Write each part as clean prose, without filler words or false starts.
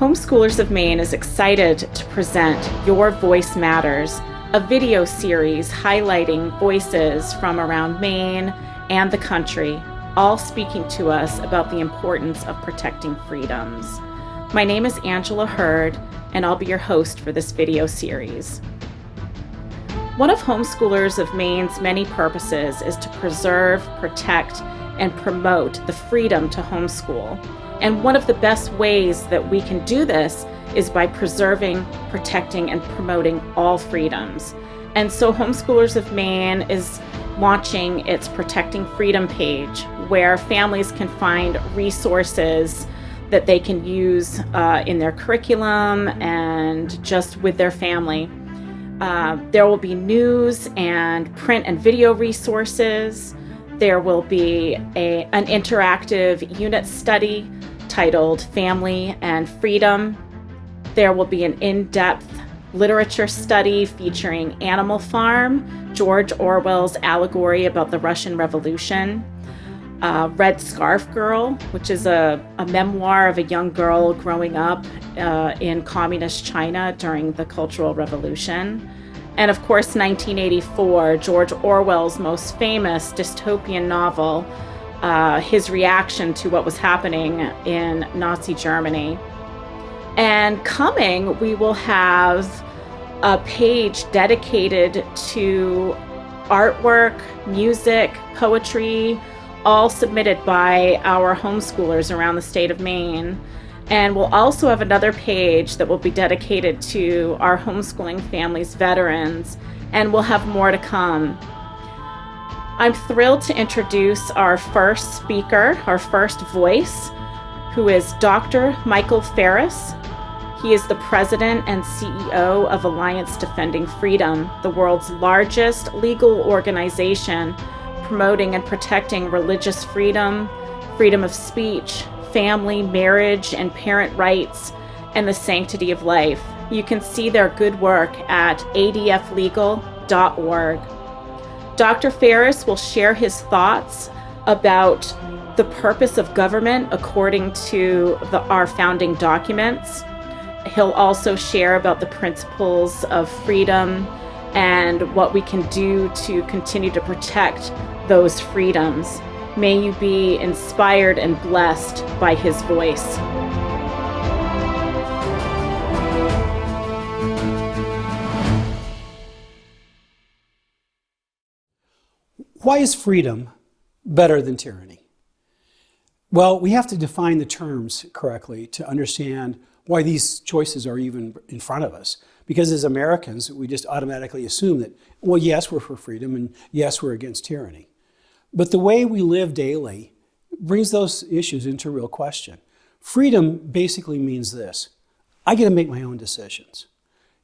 Homeschoolers of Maine is excited to present Your Voice Matters, a video series highlighting voices from around Maine and the country, all speaking to us about the importance of protecting freedoms. My name is Angela Hurd, and I'll be your host for this video series. One of Homeschoolers of Maine's many purposes is to preserve, protect, and promote the freedom to homeschool. And one of the best ways that we can do this is by preserving, protecting, and promoting all freedoms. And so Homeschoolers of Maine is launching its Protecting Freedom page, where families can find resources that they can use in their curriculum and just with their family. There will be news and print and video resources. There will be an interactive unit study titled Family and Freedom. There will be an in-depth literature study featuring Animal Farm, George Orwell's allegory about the Russian Revolution, Red Scarf Girl, which is a memoir of a young girl growing up in communist China during the Cultural Revolution. And of course, 1984, George Orwell's most famous dystopian novel, his reaction to what was happening in Nazi Germany. And coming, we will have a page dedicated to artwork, music, poetry, all submitted by our homeschoolers around the state of Maine. And we'll also have another page that will be dedicated to our homeschooling families' veterans, and we'll have more to come. I'm thrilled to introduce our first speaker, our first voice, who is Dr. Michael Farris. He is the president and CEO of Alliance Defending Freedom, the world's largest legal organization promoting and protecting religious freedom, freedom of speech, family, marriage, and parent rights, and the sanctity of life. You can see their good work at adflegal.org. Dr. Farris will share his thoughts about the purpose of government according to our founding documents. He'll also share about the principles of freedom and what we can do to continue to protect those freedoms. May you be inspired and blessed by his voice. Why is freedom better than tyranny? Well, we have to define the terms correctly to understand why these choices are even in front of us. Because as Americans, we just automatically assume that, well, yes, we're for freedom, and yes, we're against tyranny. But the way we live daily brings those issues into real question. Freedom basically means this: I get to make my own decisions.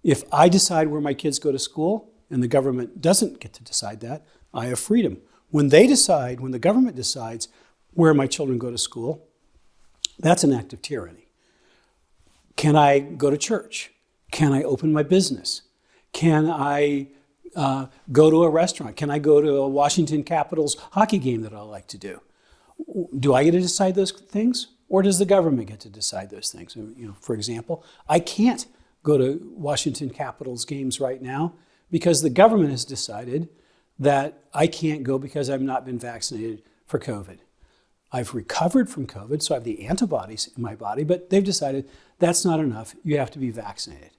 If I decide where my kids go to school and the government doesn't get to decide that, I have freedom. When the government decides where my children go to school, that's an act of tyranny. Can I go to church? Can I open my business? Can I go to a restaurant? Can I go to a Washington Capitals hockey game that I like to do? Do I get to decide those things, or does the government get to decide those things? For example, I can't go to Washington Capitals games right now because the government has decided that I can't go because I've not been vaccinated for COVID. I've recovered from COVID, so I have the antibodies in my body, but they've decided that's not enough. You have to be vaccinated.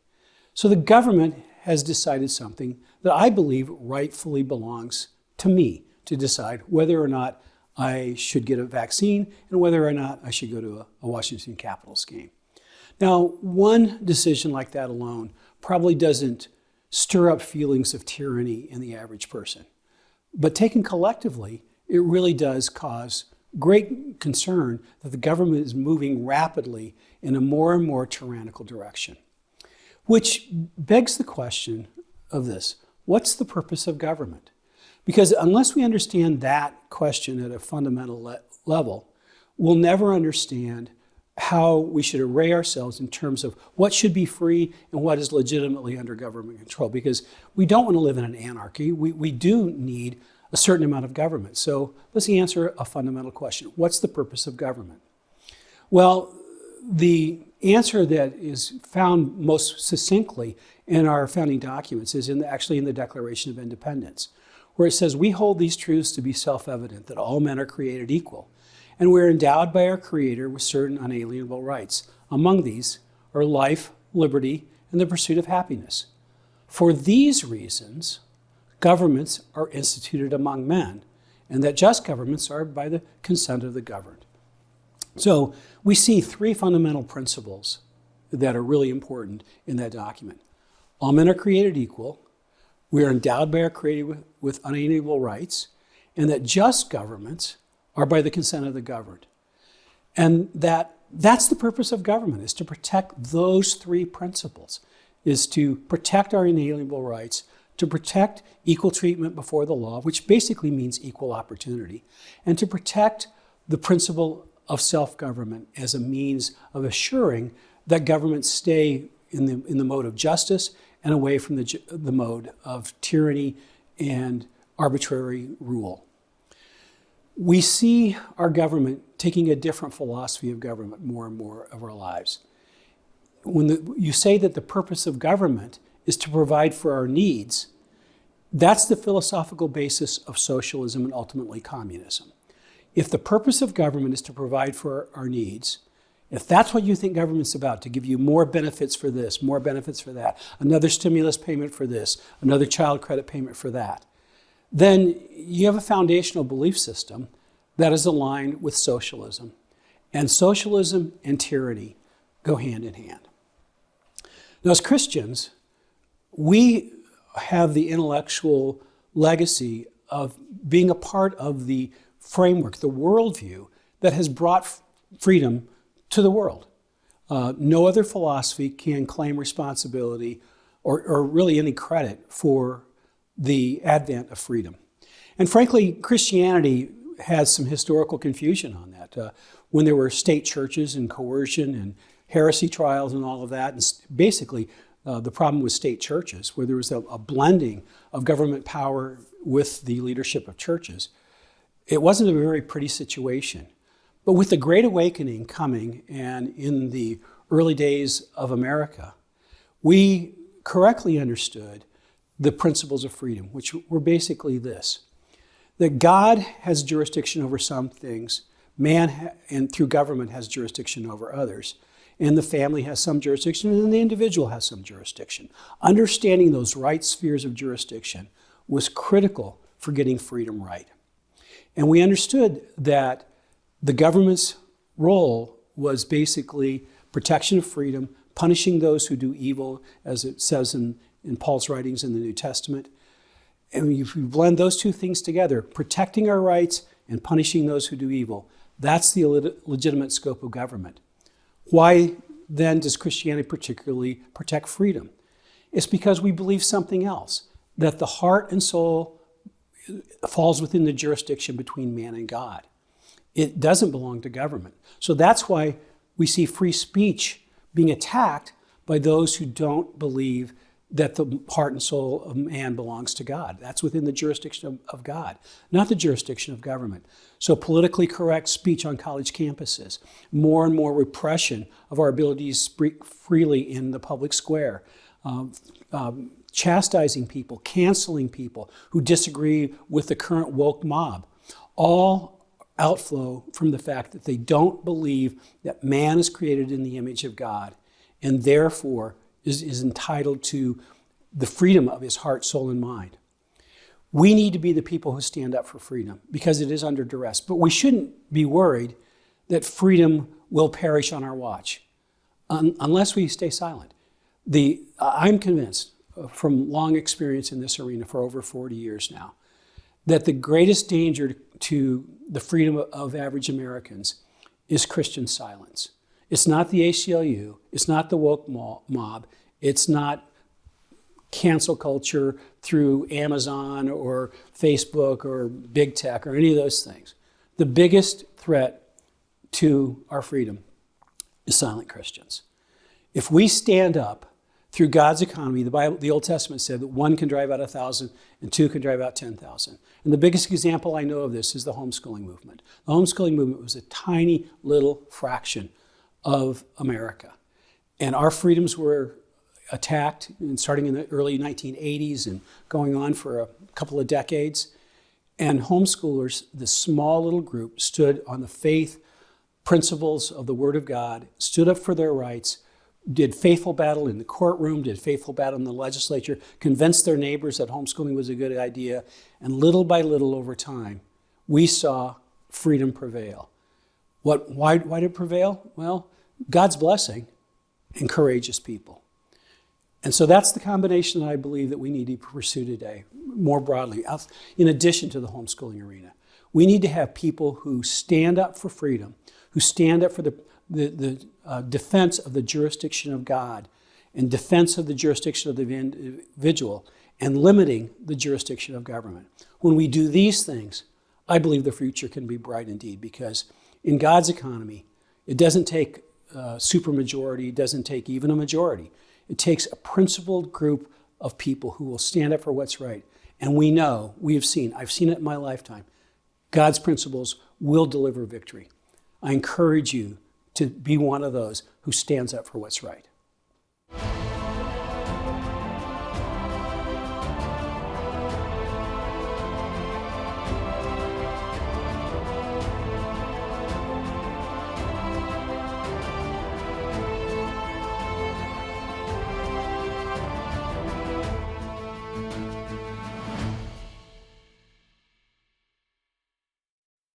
So the government has decided something that I believe rightfully belongs to me to decide whether or not I should get a vaccine and whether or not I should go to a Washington Capitals game. Now, one decision like that alone probably doesn't stir up feelings of tyranny in the average person. But taken collectively, it really does cause great concern that the government is moving rapidly in a more and more tyrannical direction. Which begs the question of this: what's the purpose of government? Because unless we understand that question at a fundamental level, we'll never understand how we should array ourselves in terms of what should be free and what is legitimately under government control. Because we don't want to live in an anarchy. We do need a certain amount of government. So let's answer a fundamental question. What's the purpose of government? Well, the answer that is found most succinctly in our founding documents is actually in the Declaration of Independence, where it says, "We hold these truths to be self-evident, that all men are created equal, and we're endowed by our Creator with certain unalienable rights. Among these are life, liberty, and the pursuit of happiness. For these reasons, governments are instituted among men, and that just governments are by the consent of the governed." So we see three fundamental principles that are really important in that document. All men are created equal, we are endowed by our Creator with unalienable rights, and that just governments are by the consent of the governed. And that's the purpose of government, is to protect those three principles, is to protect our inalienable rights, to protect equal treatment before the law, which basically means equal opportunity, and to protect the principle of self-government as a means of assuring that governments stay in the mode of justice and away from the mode of tyranny and arbitrary rule. We see our government taking a different philosophy of government more and more of our lives. When you say that the purpose of government is to provide for our needs, that's the philosophical basis of socialism and ultimately communism. If the purpose of government is to provide for our needs, if that's what you think government's about, to give you more benefits for this, more benefits for that, another stimulus payment for this, another child credit payment for that, then you have a foundational belief system that is aligned with socialism. And socialism and tyranny go hand in hand. Now, as Christians, we have the intellectual legacy of being a part of the framework, the worldview that has brought freedom to the world. No other philosophy can claim responsibility or really any credit for the advent of freedom. And frankly, Christianity has some historical confusion on that. When there were state churches and coercion and heresy trials and all of that, and basically the problem was state churches, where there was a blending of government power with the leadership of churches. It wasn't a very pretty situation. But with the Great Awakening coming, and in the early days of America, we correctly understood the principles of freedom, which were basically this: that God has jurisdiction over some things, man and through government has jurisdiction over others, and the family has some jurisdiction, and the individual has some jurisdiction. Understanding those right spheres of jurisdiction was critical for getting freedom right. And we understood that the government's role was basically protection of freedom, punishing those who do evil, as it says in Paul's writings in the New Testament. And if we blend those two things together, protecting our rights and punishing those who do evil, that's the legitimate scope of government. Why then does Christianity particularly protect freedom? It's because we believe something else, that the heart and soul falls within the jurisdiction between man and God. It doesn't belong to government. So that's why we see free speech being attacked by those who don't believe that the heart and soul of man belongs to God. That's within the jurisdiction of God, not the jurisdiction of government. So politically correct speech on college campuses, more and more repression of our ability to speak freely in the public square, chastising people, canceling people who disagree with the current woke mob, all outflow from the fact that they don't believe that man is created in the image of God and therefore is entitled to the freedom of his heart, soul, and mind. We need to be the people who stand up for freedom because it is under duress. But we shouldn't be worried that freedom will perish on our watch unless we stay silent. I'm convinced from long experience in this arena for over 40 years now that the greatest danger to the freedom of average Americans is Christian silence. It's not the ACLU, it's not the woke mob, it's not cancel culture through Amazon or Facebook or big tech or any of those things. The biggest threat to our freedom is silent Christians. If we stand up through God's economy, the Old Testament said that one can drive out 1,000 and two can drive out 10,000. And the biggest example I know of this is the homeschooling movement. The homeschooling movement was a tiny little fraction of America. And our freedoms were attacked, starting in the early 1980s and going on for a couple of decades. And homeschoolers, this small little group, stood on the faith principles of the Word of God, stood up for their rights, did faithful battle in the courtroom, did faithful battle in the legislature, convinced their neighbors that homeschooling was a good idea. And little by little over time, we saw freedom prevail. Why did it prevail? Well, God's blessing and courageous people. And so that's the combination that I believe that we need to pursue today, more broadly, in addition to the homeschooling arena. We need to have people who stand up for freedom, who stand up for the defense of the jurisdiction of God and defense of the jurisdiction of the individual and limiting the jurisdiction of government. When we do these things, I believe the future can be bright indeed, because in God's economy, it doesn't take a supermajority, it doesn't take even a majority. It takes a principled group of people who will stand up for what's right. And we know, I've seen it in my lifetime, God's principles will deliver victory. I encourage you to be one of those who stands up for what's right.